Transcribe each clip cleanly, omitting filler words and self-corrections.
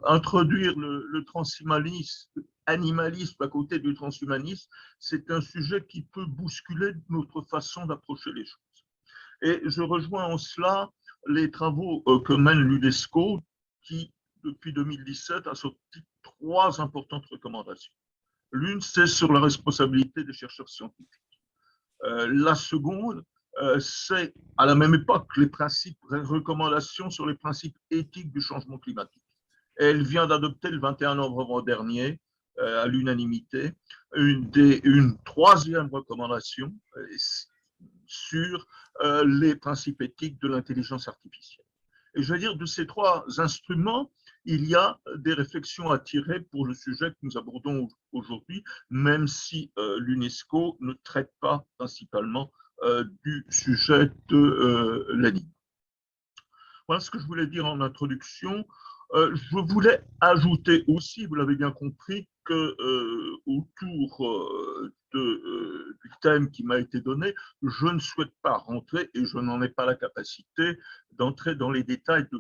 introduire le transhumanisme, animalisme à côté du transhumanisme, c'est un sujet qui peut bousculer notre façon d'approcher les choses. Et je rejoins en cela les travaux que mène l'UNESCO, qui, depuis 2017, a sorti trois importantes recommandations. L'une, c'est sur la responsabilité des chercheurs scientifiques. La seconde, c'est à la même époque les principes, les recommandations sur les principes éthiques du changement climatique. Elle vient d'adopter le 21 novembre dernier, à l'unanimité, une troisième recommandation sur les principes éthiques de l'intelligence artificielle. Et je veux dire, de ces trois instruments, il y a des réflexions à tirer pour le sujet que nous abordons aujourd'hui, même si l'UNESCO ne traite pas principalement du sujet de l'anime. Voilà ce que je voulais dire en introduction. Je voulais ajouter aussi, vous l'avez bien compris, que autour du thème qui m'a été donné, je ne souhaite pas rentrer, et je n'en ai pas la capacité, d'entrer dans les détails de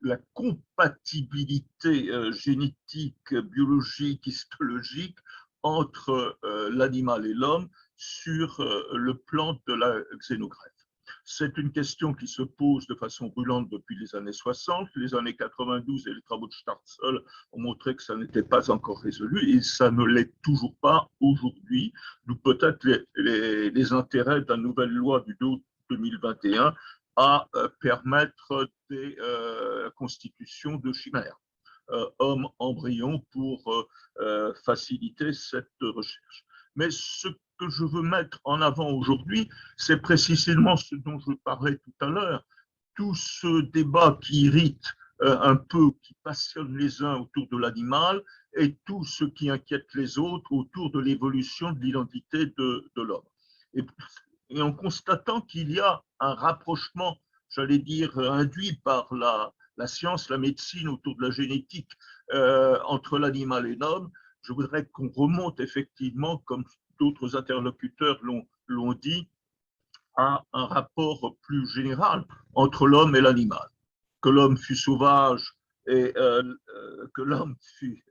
la compatibilité génétique, biologique, histologique entre l'animal et l'homme sur le plan de la xénographie. C'est une question qui se pose de façon brûlante depuis les années 60. Les années 92 et les travaux de Starzl ont montré que ça n'était pas encore résolu et ça ne l'est toujours pas aujourd'hui, d'où peut-être les intérêts de la nouvelle loi du 2 août 2021 à permettre des constitutions de chimères, homme-embryon, pour faciliter cette recherche. Mais ce que je veux mettre en avant aujourd'hui, c'est précisément ce dont je parlais tout à l'heure, tout ce débat qui irrite un peu, qui passionne les uns autour de l'animal et tout ce qui inquiète les autres autour de l'évolution de l'identité de l'homme. Et en constatant qu'il y a un rapprochement, j'allais dire, induit par la science, la médecine autour de la génétique entre l'animal et l'homme, je voudrais qu'on remonte effectivement, comme d'autres interlocuteurs l'ont dit, à un rapport plus général entre l'homme et l'animal. Que l'homme fut sauvage et que l'homme fut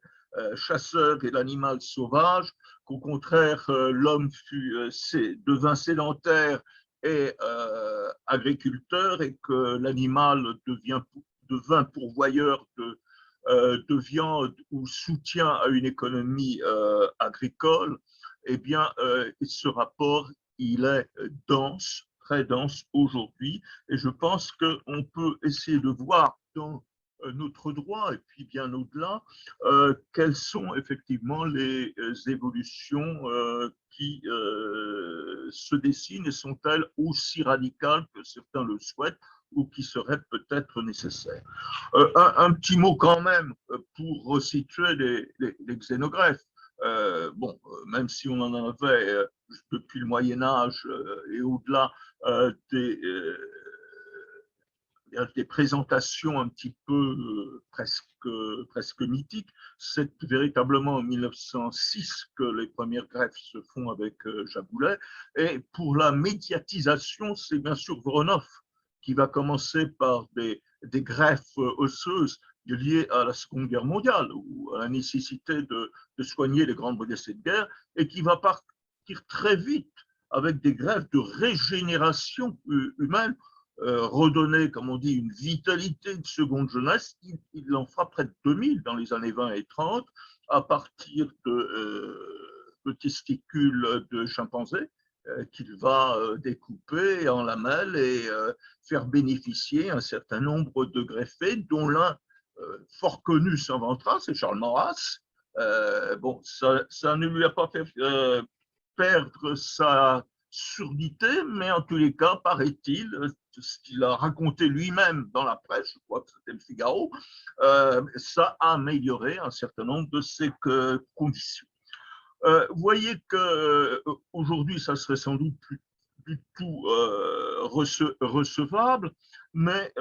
chasseur et l'animal sauvage, qu'au contraire, l'homme devint sédentaire et agriculteur et que l'animal devint pourvoyeur de viande ou soutien à une économie agricole. Eh bien, ce rapport, il est dense, très dense aujourd'hui, et je pense qu'on peut essayer de voir dans notre droit, et puis bien au-delà, quelles sont effectivement les évolutions qui se dessinent et sont-elles aussi radicales que certains le souhaitent ou qui seraient peut-être nécessaires. Un petit mot quand même pour resituer les xénogreffes. Bon, même si on en avait depuis le Moyen Âge et au-delà des présentations un petit peu presque mythiques, c'est véritablement en 1906 que les premières greffes se font avec Jaboulet. Et pour la médiatisation, c'est bien sûr Voronov qui va commencer par des greffes osseuses liées à la Seconde Guerre mondiale ou à la nécessité de soigner les grandes blessés de guerre et qui va partir très vite avec des greffes de régénération humaine, redonner, comme on dit, une vitalité de seconde jeunesse. Il en fera près de 2000 dans les années 20 et 30 à partir de testicules de chimpanzés qu'il va découper en lamelles et faire bénéficier un certain nombre de greffés, dont l'un fort connu sans ventra, c'est Charles Maurras. Bon, ça ne lui a pas fait perdre sa surdité, mais en tous les cas, paraît-il, ce qu'il a raconté lui-même dans la presse, je crois que c'était le Figaro, ça a amélioré un certain nombre de ces conditions. Vous voyez qu'aujourd'hui, ça serait sans doute plus du tout recevable, mais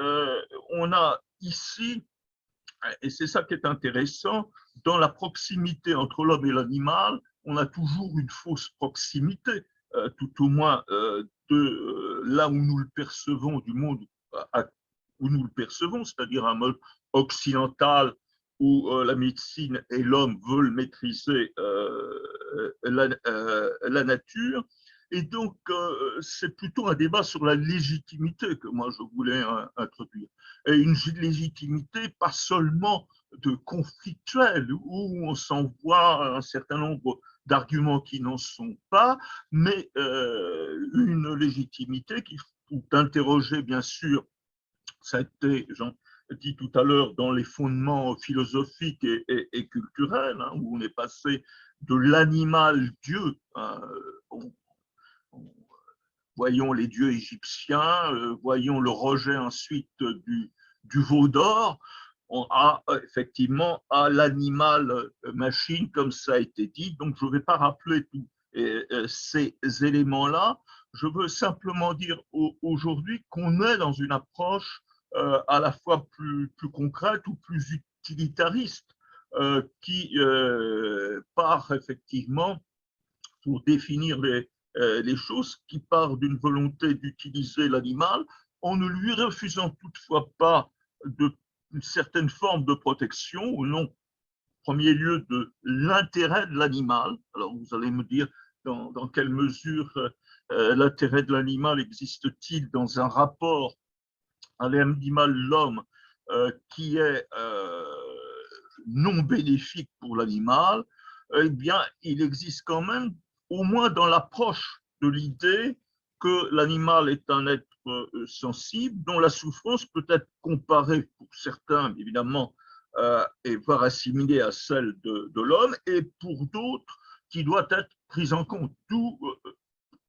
on a ici, et c'est ça qui est intéressant, dans la proximité entre l'homme et l'animal, on a toujours une fausse proximité, tout au moins de là où nous le percevons, du monde où nous le percevons, c'est-à-dire un mode occidental où la médecine et l'homme veulent maîtriser la nature. Et donc, c'est plutôt un débat sur la légitimité que moi je voulais introduire. Et une légitimité pas seulement de conflictuelle, où on s'envoie un certain nombre d'arguments qui n'en sont pas, mais une légitimité qu'il faut interroger, bien sûr. Ça a été, j'en dit tout à l'heure, dans les fondements philosophiques et culturels, hein, où on est passé de l'animal-dieu, hein, on, on, voyons les dieux égyptiens, voyons le rejet ensuite du veau d'or, on a effectivement à l'animal machine, comme ça a été dit. Donc, je ne vais pas rappeler tous ces éléments-là. Je veux simplement dire aujourd'hui qu'on est dans une approche à la fois plus concrète ou plus utilitariste, qui part effectivement pour définir les choses, qui part d'une volonté d'utiliser l'animal en ne lui refusant toutefois pas une certaine forme de protection, au nom, en premier lieu, de l'intérêt de l'animal. Alors vous allez me dire dans quelle mesure l'intérêt de l'animal existe-t-il dans un rapport à l'animal, l'homme, qui est non bénéfique pour l'animal. Eh bien, il existe quand même, au moins dans l'approche de l'idée que l'animal est un être sensible, dont la souffrance peut être comparée pour certains, évidemment, et voire assimilée à celle de l'homme, et pour d'autres, qui doit être prise en compte. D'où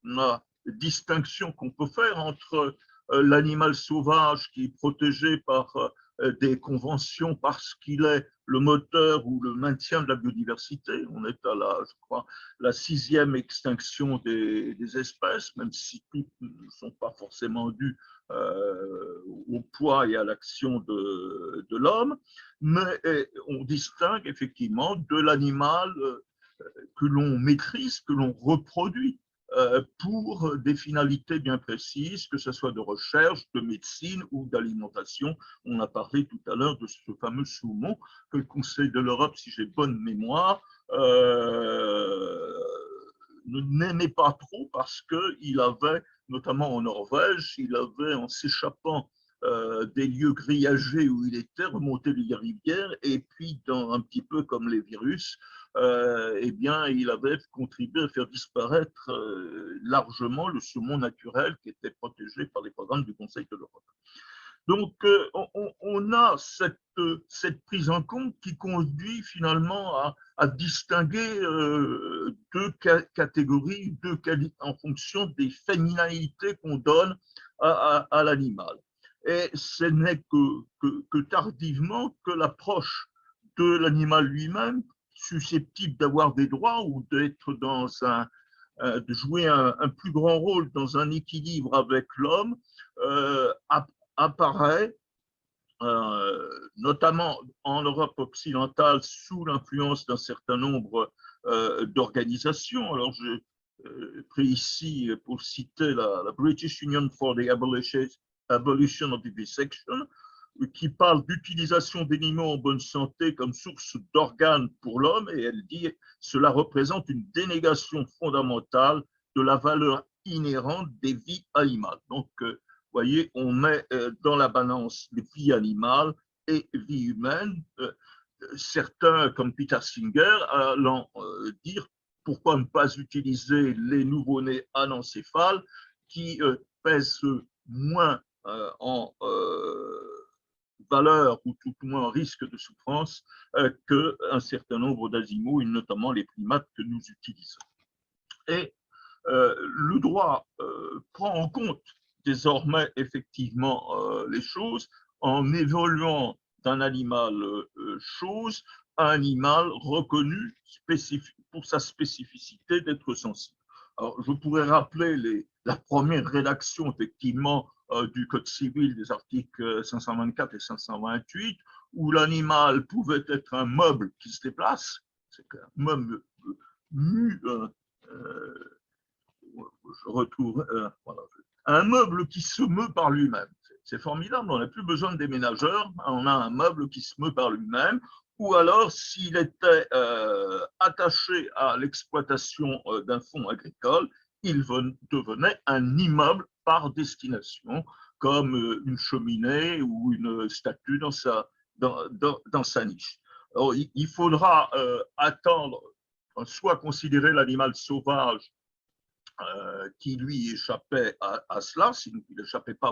la distinction qu'on peut faire entre l'animal sauvage qui est protégé par des conventions parce qu'il est le moteur ou le maintien de la biodiversité. On est à la, je crois, la 6e extinction des espèces, même si toutes ne sont pas forcément dues au poids et à l'action de l'homme. Mais on distingue effectivement de l'animal que l'on maîtrise, que l'on reproduit pour des finalités bien précises, que ce soit de recherche, de médecine ou d'alimentation. On a parlé tout à l'heure de ce fameux saumon que le Conseil de l'Europe, si j'ai bonne mémoire, n'aimait pas trop parce qu'il avait, notamment en Norvège, il avait, en s'échappant des lieux grillagés où il était, remonté les rivières, et puis, un petit peu comme les virus, eh bien, il avait contribué à faire disparaître largement le saumon naturel qui était protégé par les programmes du Conseil de l'Europe. Donc, on a cette prise en compte qui conduit finalement à distinguer deux catégories, en fonction des fémininités qu'on donne à l'animal. Et ce n'est que tardivement que l'approche de l'animal lui-même, susceptible d'avoir des droits ou d'être de jouer un plus grand rôle dans un équilibre avec l'homme, apparaît, notamment en Europe occidentale, sous l'influence d'un certain nombre d'organisations. Alors, je pris ici pour citer la British Union for the Abolition of Vivisection, qui parle d'utilisation d'animaux en bonne santé comme source d'organes pour l'homme, et elle dit cela représente une dénégation fondamentale de la valeur inhérente des vies animales. Donc, voyez, on met dans la balance les vies animales et vie humaine. Certains, comme Peter Singer, allant dire pourquoi ne pas utiliser les nouveau-nés anencéphales qui pèsent moins en valeur ou tout au moins en risque de souffrance qu'un certain nombre d'animaux, et notamment les primates que nous utilisons. Et le droit prend en compte désormais effectivement les choses en évoluant d'un animal chose à un animal reconnu pour sa spécificité d'être sensible. Alors, je pourrais rappeler la première rédaction effectivement du Code civil des articles 524 et 528, où l'animal pouvait être un meuble qui se déplace, c'est un meuble mu, je retrouve voilà, un meuble qui se meut par lui-même. C'est formidable, on n'a plus besoin de déménageurs, on a un meuble qui se meut par lui-même. ou alors s'il était attaché à l'exploitation d'un fonds agricole, il devenait un immeuble par destination, comme une cheminée ou une statue dans sa niche. Alors, il faudra attendre, soit considérer l'animal sauvage qui lui échappait à cela, s'il n'échappait pas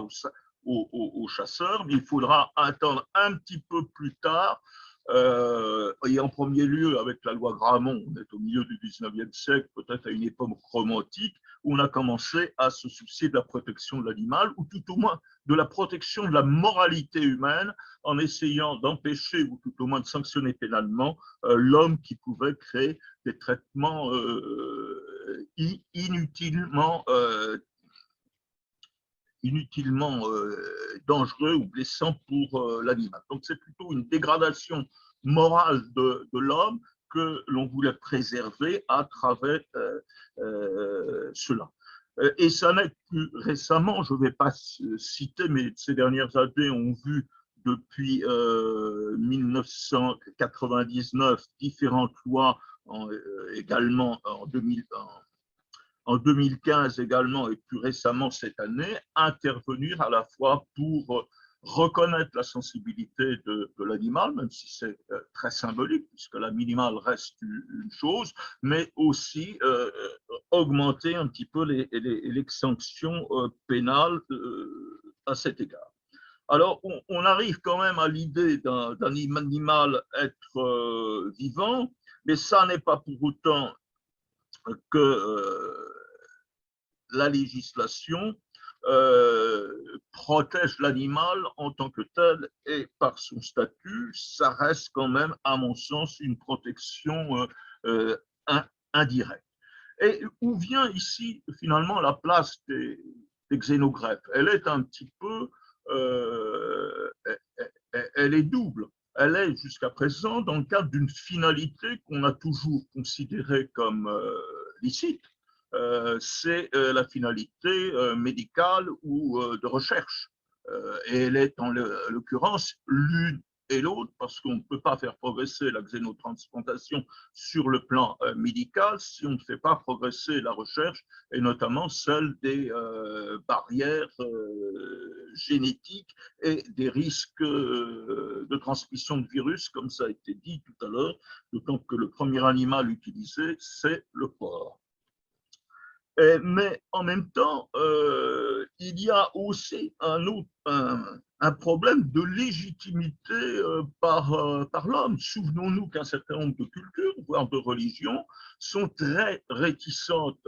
aux chasseurs, mais il faudra attendre un petit peu plus tard, et en premier lieu avec la loi Gramont, on est au milieu du 19e siècle, peut-être à une époque romantique, où on a commencé à se soucier de la protection de l'animal, ou tout au moins de la protection de la moralité humaine, en essayant d'empêcher, ou tout au moins de sanctionner pénalement, l'homme qui pouvait créer des traitements inutilement dangereux ou blessants pour l'animal. Donc c'est plutôt une dégradation morale de l'homme que l'on voulait préserver à travers cela. Et ça n'est plus récemment, je ne vais pas citer, mais ces dernières années ont vu depuis 1999 différentes lois, également en 2015 également et plus récemment cette année, intervenir à la fois pour reconnaître la sensibilité de l'animal, même si c'est très symbolique, puisque l'animal reste une chose, mais aussi augmenter un petit peu les sanctions pénales à cet égard. Alors, on arrive quand même à l'idée d'un animal être vivant, mais ça n'est pas pour autant que la législation protège l'animal en tant que tel et par son statut, ça reste quand même, à mon sens, une protection indirecte. Et où vient ici finalement la place des xénogreffes? Elle est un petit peu, elle est double. Elle est jusqu'à présent dans le cadre d'une finalité qu'on a toujours considérée comme licite, c'est la finalité médicale ou de recherche. Et elle est en l'occurrence l'une et l'autre parce qu'on ne peut pas faire progresser la xénotransplantation sur le plan médical si on ne fait pas progresser la recherche et notamment celle des barrières génétiques et des risques de transmission de virus, comme ça a été dit tout à l'heure, d'autant que le premier animal utilisé, c'est le porc. Mais en même temps, il y a aussi un problème de légitimité par l'homme. Souvenons-nous qu'un certain nombre de cultures, voire de religions, sont très réticentes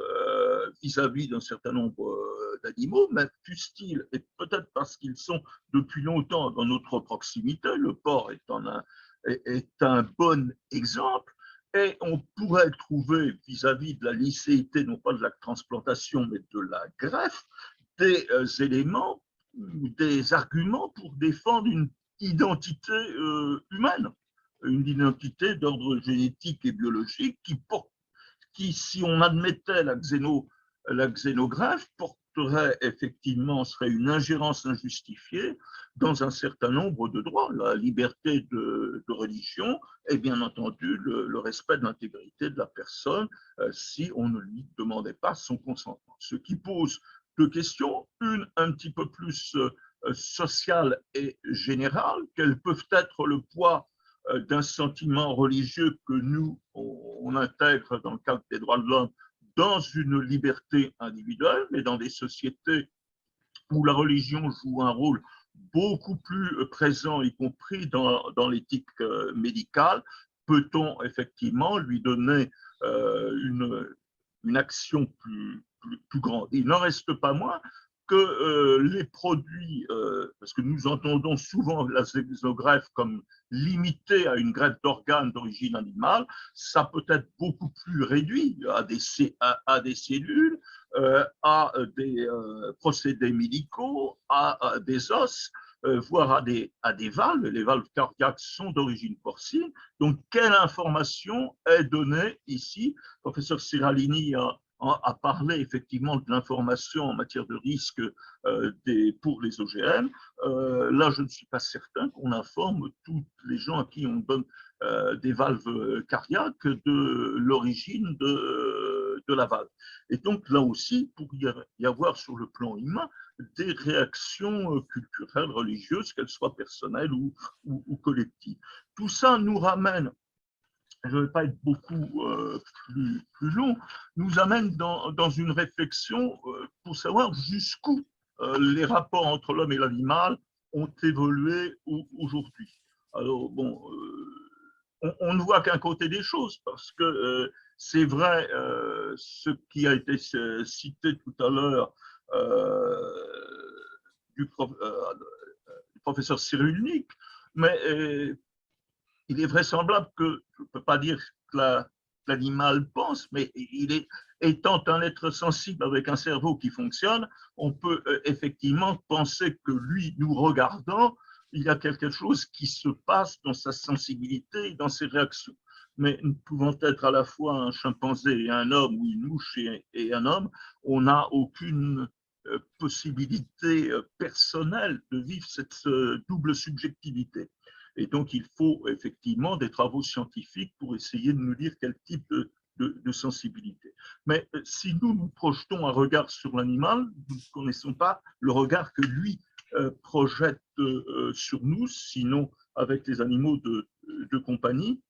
vis-à-vis d'un certain nombre d'animaux, mais fussent-ils, et peut-être parce qu'ils sont depuis longtemps dans notre proximité, le porc est un bon exemple. Et on pourrait trouver vis-à-vis de la licéité, non pas de la transplantation, mais de la greffe, des éléments ou des arguments pour défendre une identité humaine, une identité d'ordre génétique et biologique qui, si on admettait la xénogreffe, porterait effectivement, serait une ingérence injustifiée dans un certain nombre de droits, la liberté de religion et bien entendu le respect de l'intégrité de la personne si on ne lui demandait pas son consentement. Ce qui pose deux questions, une un petit peu plus sociale et générale, quels peuvent être le poids d'un sentiment religieux que nous, on intègre dans le cadre des droits de l'homme dans une liberté individuelle, mais dans des sociétés où la religion joue un rôle beaucoup plus présent, y compris dans l'éthique médicale, peut-on effectivement lui donner une action plus grande? Il n'en reste pas moins que les produits, parce que nous entendons souvent la xénogreffe comme limitée à une greffe d'organes d'origine animale, ça peut être beaucoup plus réduit à des cellules, à des procédés médicaux, à des os, voire à des valves. Les valves cardiaques sont d'origine porcine. Donc, quelle information est donnée ici? Le professeur Seralini a parlé effectivement de l'information en matière de risque pour les OGM. Là, je ne suis pas certain qu'on informe tous les gens à qui on donne des valves cardiaques de l'origine de la valve. Et donc là aussi, pour y avoir sur le plan humain des réactions culturelles, religieuses, qu'elles soient personnelles ou collectives. Tout ça nous ramène, je ne vais pas être beaucoup plus long, nous amène dans une réflexion pour savoir jusqu'où les rapports entre l'homme et l'animal ont évolué aujourd'hui. Alors, bon, on ne voit qu'un côté des choses, parce que c'est vrai, ce qui a été cité tout à l'heure du, du professeur Cyrulnik, mais il est vraisemblable que, je ne peux pas dire que l'animal pense, mais il est, étant un être sensible avec un cerveau qui fonctionne, on peut effectivement penser que lui, nous regardant, il y a quelque chose qui se passe dans sa sensibilité et dans ses réactions. Mais nous pouvons être à la fois un chimpanzé et un homme, ou une mouche et un homme, on n'a aucune possibilité personnelle de vivre cette double subjectivité. Et donc, il faut effectivement des travaux scientifiques pour essayer de nous dire quel type de sensibilité. Mais si nous projetons un regard sur l'animal, nous ne connaissons pas le regard que lui projette sur nous, sinon avec les animaux de compagnie.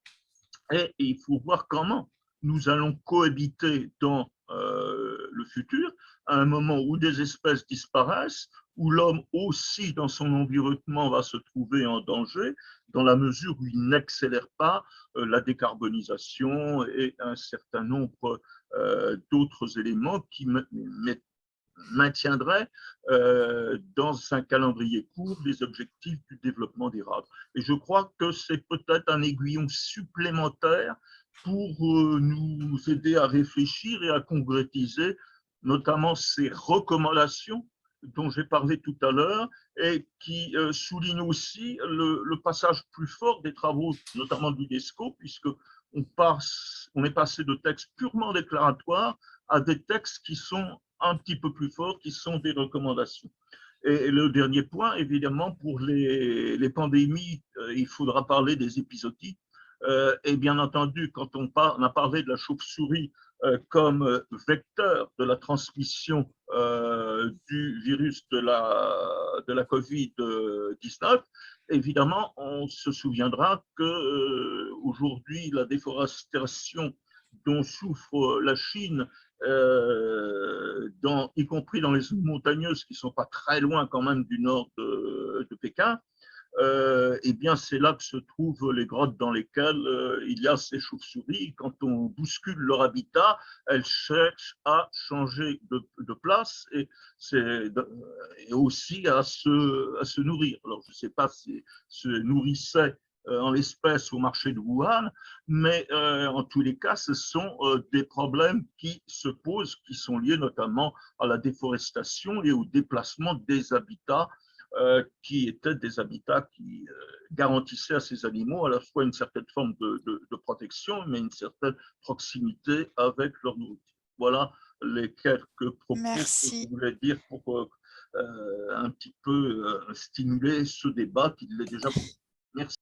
Et il faut voir comment nous allons cohabiter dans le futur, à un moment où des espèces disparaissent, où l'homme aussi, dans son environnement, va se trouver en danger, dans la mesure où il n'accélère pas la décarbonisation et un certain nombre d'autres éléments qui maintiendraient dans un calendrier court les objectifs du développement durable. Et je crois que c'est peut-être un aiguillon supplémentaire pour nous aider à réfléchir et à concrétiser notamment ces recommandations dont j'ai parlé tout à l'heure et qui soulignent aussi le passage plus fort des travaux, notamment de l'UNESCO, puisque on est passé de textes purement déclaratoires à des textes qui sont un petit peu plus forts, qui sont des recommandations. Et le dernier point, évidemment, pour les pandémies, il faudra parler des épisodies. Et bien entendu, quand on a parlé de la chauve-souris comme vecteur de la transmission du virus de la Covid-19, évidemment, on se souviendra qu'aujourd'hui, la déforestation dont souffre la Chine, y compris dans les zones montagneuses qui ne sont pas très loin quand même du nord de Pékin, eh bien, c'est là que se trouvent les grottes dans lesquelles il y a ces chauves-souris. Quand on bouscule leur habitat, elles cherchent à changer de place et aussi à se nourrir. Alors, je ne sais pas si se nourrissaient en l'espèce au marché de Wuhan, mais en tous les cas, ce sont des problèmes qui se posent, qui sont liés notamment à la déforestation et au déplacement des habitats qui étaient des habitats qui garantissaient à ces animaux à la fois une certaine forme de protection, mais une certaine proximité avec leur nourriture. Voilà les quelques propos que je Merci. voulais dire pour un petit peu stimuler ce débat qui l'est déjà beaucoup. Merci.